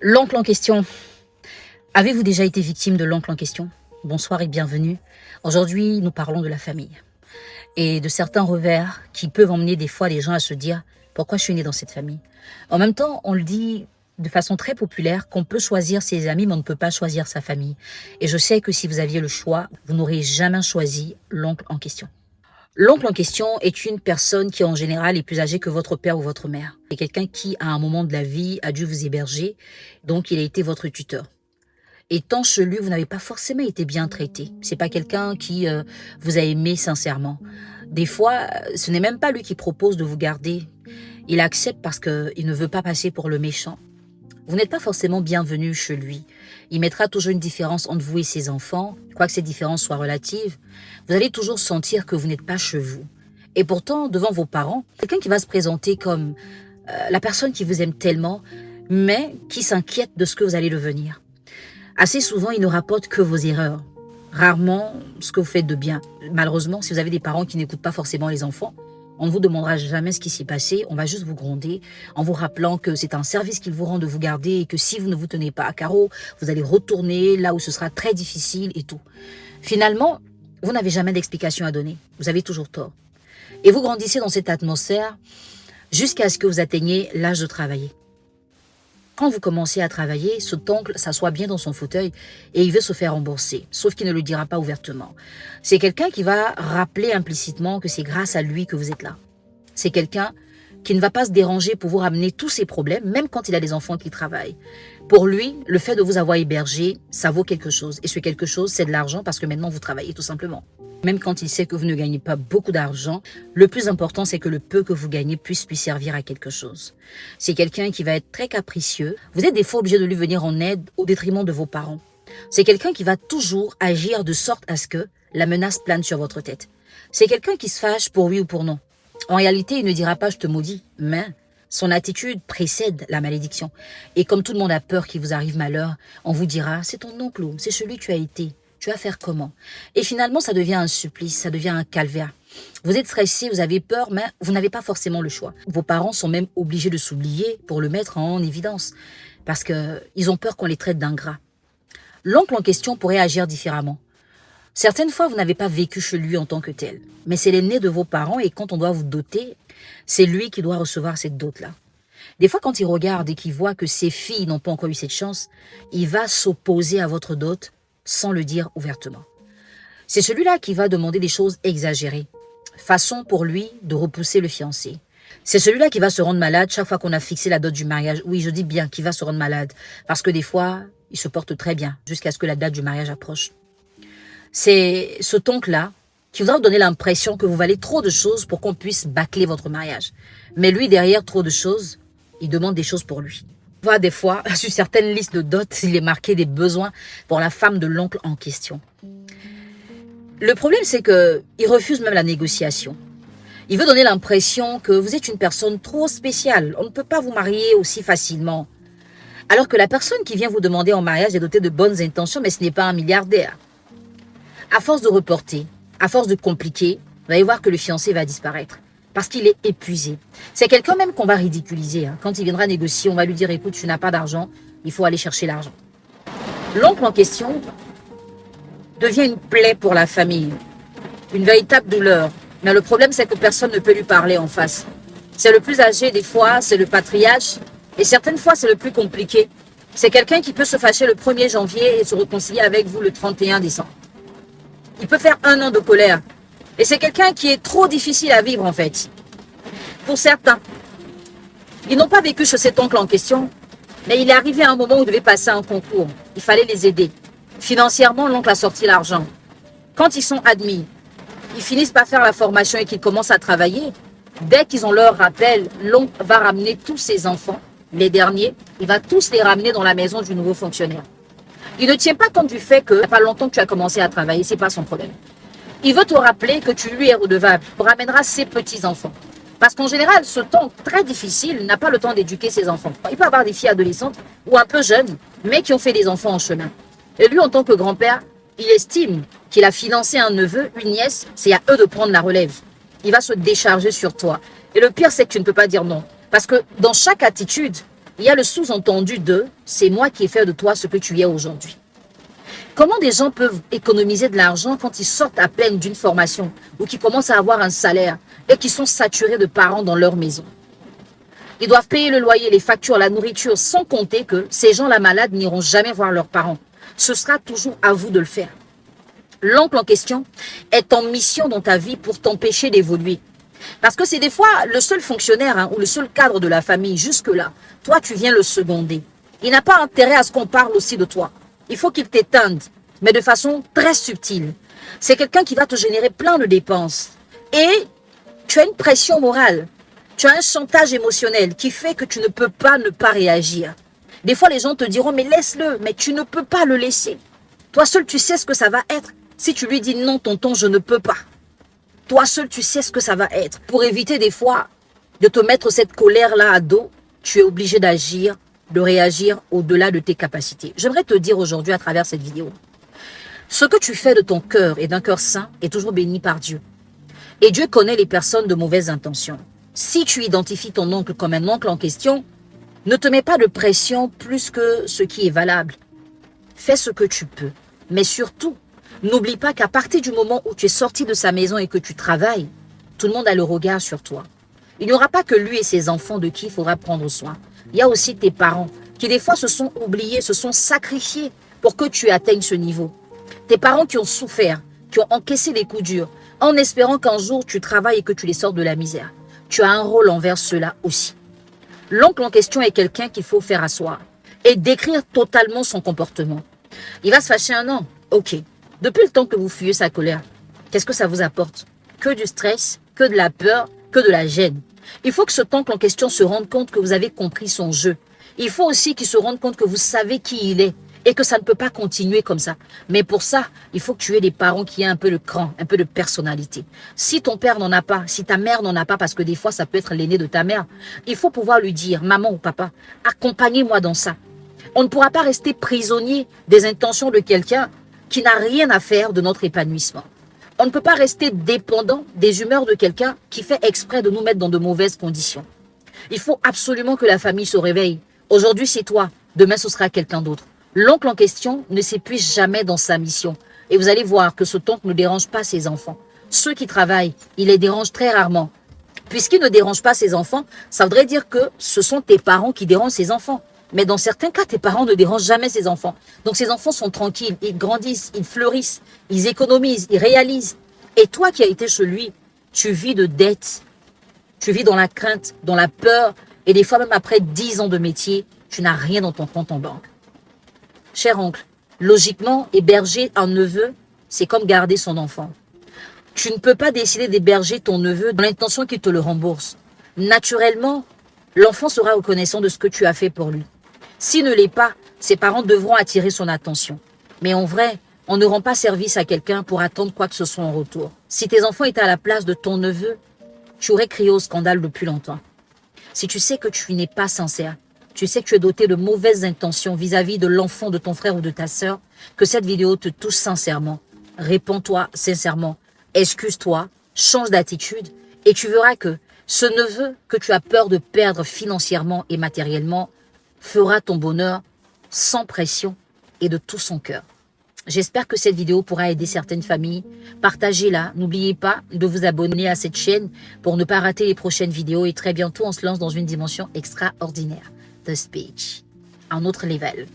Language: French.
L'oncle en question. Avez-vous déjà été victime de l'oncle en question? Bonsoir et bienvenue. Aujourd'hui, nous parlons de la famille et de certains revers qui peuvent emmener des fois les gens à se dire pourquoi je suis né dans cette famille. En même temps, on le dit de façon très populaire qu'on peut choisir ses amis, mais on ne peut pas choisir sa famille. Et je sais que si vous aviez le choix, vous n'aurez jamais choisi l'oncle en question. L'oncle en question est une personne qui en général est plus âgée que votre père ou votre mère. C'est quelqu'un qui, à un moment de la vie, a dû vous héberger, donc il a été votre tuteur. Étant chez lui, vous n'avez pas forcément été bien traité. C'est pas quelqu'un qui vous a aimé sincèrement. Des fois, ce n'est même pas lui qui propose de vous garder. Il accepte parce qu'il ne veut pas passer pour le méchant. Vous n'êtes pas forcément bienvenu chez lui. Il mettra toujours une différence entre vous et ses enfants, quoique ces différences soient relatives. Vous allez toujours sentir que vous n'êtes pas chez vous. Et pourtant, devant vos parents, quelqu'un qui va se présenter comme la personne qui vous aime tellement, mais qui s'inquiète de ce que vous allez devenir. Assez souvent, il ne rapporte que vos erreurs. Rarement ce que vous faites de bien. Malheureusement, si vous avez des parents qui n'écoutent pas forcément les enfants, on ne vous demandera jamais ce qui s'est passé, on va juste vous gronder en vous rappelant que c'est un service qu'il vous rend de vous garder et que si vous ne vous tenez pas à carreau, vous allez retourner là où ce sera très difficile et tout. Finalement, vous n'avez jamais d'explication à donner. Vous avez toujours tort. Et vous grandissez dans cette atmosphère jusqu'à ce que vous atteigniez l'âge de travailler. Quand vous commencez à travailler, cet oncle s'assoit bien dans son fauteuil et il veut se faire rembourser, sauf qu'il ne le dira pas ouvertement. C'est quelqu'un qui va rappeler implicitement que c'est grâce à lui que vous êtes là. C'est quelqu'un qui ne va pas se déranger pour vous ramener tous ses problèmes, même quand il a des enfants qui travaillent. Pour lui, le fait de vous avoir hébergé, ça vaut quelque chose. Et ce quelque chose, c'est de l'argent parce que maintenant vous travaillez tout simplement. Même quand il sait que vous ne gagnez pas beaucoup d'argent, le plus important, c'est que le peu que vous gagnez puisse lui servir à quelque chose. C'est quelqu'un qui va être très capricieux. Vous êtes des fois obligé de lui venir en aide au détriment de vos parents. C'est quelqu'un qui va toujours agir de sorte à ce que la menace plane sur votre tête. C'est quelqu'un qui se fâche pour oui ou pour non. En réalité, il ne dira pas « je te maudis », mais son attitude précède la malédiction. Et comme tout le monde a peur qu'il vous arrive malheur, on vous dira « c'est ton oncle, c'est celui que tu as été ». Tu vas faire comment? Et finalement, ça devient un supplice, ça devient un calvaire. Vous êtes stressé, vous avez peur, mais vous n'avez pas forcément le choix. Vos parents sont même obligés de s'oublier pour le mettre en évidence, parce qu'ils ont peur qu'on les traite d'ingrats. L'oncle en question pourrait agir différemment. Certaines fois, vous n'avez pas vécu chez lui en tant que tel, mais c'est l'aîné de vos parents et quand on doit vous doter, c'est lui qui doit recevoir cette dot-là. Des fois, quand il regarde et qu'il voit que ses filles n'ont pas encore eu cette chance, il va s'opposer à votre dot sans le dire ouvertement. C'est celui-là qui va demander des choses exagérées, façon pour lui de repousser le fiancé. C'est celui-là qui va se rendre malade chaque fois qu'on a fixé la date du mariage. Oui, je dis bien qu'il va se rendre malade, parce que des fois, il se porte très bien jusqu'à ce que la date du mariage approche. C'est ce oncle-là qui voudra vous donner l'impression que vous valez trop de choses pour qu'on puisse bâcler votre mariage. Mais lui, derrière trop de choses, il demande des choses pour lui. Voilà, des fois, sur certaines listes de dot, il est marqué des besoins pour la femme de l'oncle en question. Le problème, c'est qu'il refuse même la négociation. Il veut donner l'impression que vous êtes une personne trop spéciale. On ne peut pas vous marier aussi facilement. Alors que la personne qui vient vous demander en mariage est dotée de bonnes intentions, mais ce n'est pas un milliardaire. À force de reporter, à force de compliquer, vous allez voir que le fiancé va disparaître. Parce qu'il est épuisé. C'est quelqu'un même qu'on va ridiculiser. Quand il viendra négocier, on va lui dire « écoute, tu n'as pas d'argent, il faut aller chercher l'argent ». L'oncle en question devient une plaie pour la famille, une véritable douleur. Mais le problème, c'est que personne ne peut lui parler en face. C'est le plus âgé des fois, c'est le patriarche, et certaines fois, c'est le plus compliqué. C'est quelqu'un qui peut se fâcher le 1er janvier et se réconcilier avec vous le 31 décembre. Il peut faire 1 an de colère. Et c'est quelqu'un qui est trop difficile à vivre en fait. Pour certains, ils n'ont pas vécu chez cet oncle en question, mais il est arrivé à un moment où il devait passer un concours. Il fallait les aider. Financièrement, l'oncle a sorti l'argent. Quand ils sont admis, ils finissent par faire la formation et qu'ils commencent à travailler. Dès qu'ils ont leur rappel, l'oncle va ramener tous ses enfants, les derniers, il va tous les ramener dans la maison du nouveau fonctionnaire. Il ne tient pas compte du fait que, il n'y a pas longtemps que tu as commencé à travailler, c'est pas son problème. Il veut te rappeler que tu lui es redevable. Il ramènera ses petits-enfants. Parce qu'en général, ce temps très difficile n'a pas le temps d'éduquer ses enfants. Il peut avoir des filles adolescentes ou un peu jeunes, mais qui ont fait des enfants en chemin. Et lui, en tant que grand-père, il estime qu'il a financé un neveu, une nièce, c'est à eux de prendre la relève. Il va se décharger sur toi. Et le pire, c'est que tu ne peux pas dire non. Parce que dans chaque attitude, Il y a le sous-entendu de « c'est moi qui ai fait de toi ce que tu es aujourd'hui ». Comment des gens peuvent économiser de l'argent quand ils sortent à peine d'une formation ou qui commencent à avoir un salaire et qui sont saturés de parents dans leur maison? Ils doivent payer le loyer, les factures, la nourriture, sans compter que ces gens-là malades n'iront jamais voir leurs parents. Ce sera toujours à vous de le faire. L'oncle en question est en mission dans ta vie pour t'empêcher d'évoluer. Parce que c'est des fois le seul fonctionnaire ou le seul cadre de la famille. Jusque-là, toi, tu viens le seconder. Il n'a pas intérêt à ce qu'on parle aussi de toi. Il faut qu'il t'éteinde, mais de façon très subtile. C'est quelqu'un qui va te générer plein de dépenses. Et tu as une pression morale. Tu as un chantage émotionnel qui fait que tu ne peux pas ne pas réagir. Des fois, les gens te diront, mais laisse-le, mais tu ne peux pas le laisser. Toi seul, tu sais ce que ça va être. Si tu lui dis non, tonton, je ne peux pas. Toi seul, tu sais ce que ça va être. Pour éviter des fois de te mettre cette colère-là à dos, tu es obligé d'agir, de réagir au-delà de tes capacités. J'aimerais te dire aujourd'hui à travers cette vidéo, ce que tu fais de ton cœur et d'un cœur saint est toujours béni par Dieu. Et Dieu connaît les personnes de mauvaises intentions. Si tu identifies ton oncle comme un oncle en question, ne te mets pas de pression plus que ce qui est valable. Fais ce que tu peux. Mais surtout, n'oublie pas qu'à partir du moment où tu es sorti de sa maison et que tu travailles, tout le monde a le regard sur toi. Il n'y aura pas que lui et ses enfants de qui il faudra prendre soin. Il y a aussi tes parents qui des fois se sont oubliés, se sont sacrifiés pour que tu atteignes ce niveau. Tes parents qui ont souffert, qui ont encaissé les coups durs, en espérant qu'un jour tu travailles et que tu les sortes de la misère. Tu as un rôle envers ceux-là aussi. L'oncle en question est quelqu'un qu'il faut faire asseoir et décrire totalement son comportement. Il va se fâcher un an. Ok. Depuis le temps que vous fuyez sa colère, qu'est-ce que ça vous apporte? Que du stress, que de la peur, que de la gêne. Il faut que cet oncle en question se rende compte que vous avez compris son jeu. Il faut aussi qu'il se rende compte que vous savez qui il est et que ça ne peut pas continuer comme ça. Mais pour ça, il faut que tu aies des parents qui aient un peu de cran, un peu de personnalité. Si ton père n'en a pas, si ta mère n'en a pas, parce que des fois ça peut être l'aîné de ta mère, il faut pouvoir lui dire, maman ou papa, accompagnez-moi dans ça. On ne pourra pas rester prisonnier des intentions de quelqu'un qui n'a rien à faire de notre épanouissement. On ne peut pas rester dépendant des humeurs de quelqu'un qui fait exprès de nous mettre dans de mauvaises conditions. Il faut absolument que la famille se réveille. Aujourd'hui, c'est toi. Demain, ce sera quelqu'un d'autre. L'oncle en question ne s'épuise jamais dans sa mission. Et vous allez voir que cet oncle ne dérange pas ses enfants. Ceux qui travaillent, il les dérange très rarement. Puisqu'il ne dérange pas ses enfants, ça voudrait dire que ce sont tes parents qui dérangent ses enfants. Mais dans certains cas, tes parents ne dérangent jamais ses enfants. Donc ces enfants sont tranquilles, ils grandissent, ils fleurissent, ils économisent, ils réalisent. Et toi qui as été chez lui, tu vis de dettes, tu vis dans la crainte, dans la peur, et des fois même après 10 ans de métier, tu n'as rien dans ton compte en banque. Cher oncle, logiquement, héberger un neveu, c'est comme garder son enfant. Tu ne peux pas décider d'héberger ton neveu dans l'intention qu'il te le rembourse. Naturellement, l'enfant sera reconnaissant de ce que tu as fait pour lui. S'il ne l'est pas, ses parents devront attirer son attention. Mais en vrai, on ne rend pas service à quelqu'un pour attendre quoi que ce soit en retour. Si tes enfants étaient à la place de ton neveu, tu aurais crié au scandale depuis longtemps. Si tu sais que tu n'es pas sincère, tu sais que tu es doté de mauvaises intentions vis-à-vis de l'enfant de ton frère ou de ta sœur, que cette vidéo te touche sincèrement, réponds-toi sincèrement, excuse-toi, change d'attitude et tu verras que ce neveu que tu as peur de perdre financièrement et matériellement fera ton bonheur sans pression et de tout son cœur. J'espère que cette vidéo pourra aider certaines familles. Partagez-la. N'oubliez pas de vous abonner à cette chaîne pour ne pas rater les prochaines vidéos. Et très bientôt, on se lance dans une dimension extraordinaire. The Speech. Un autre level.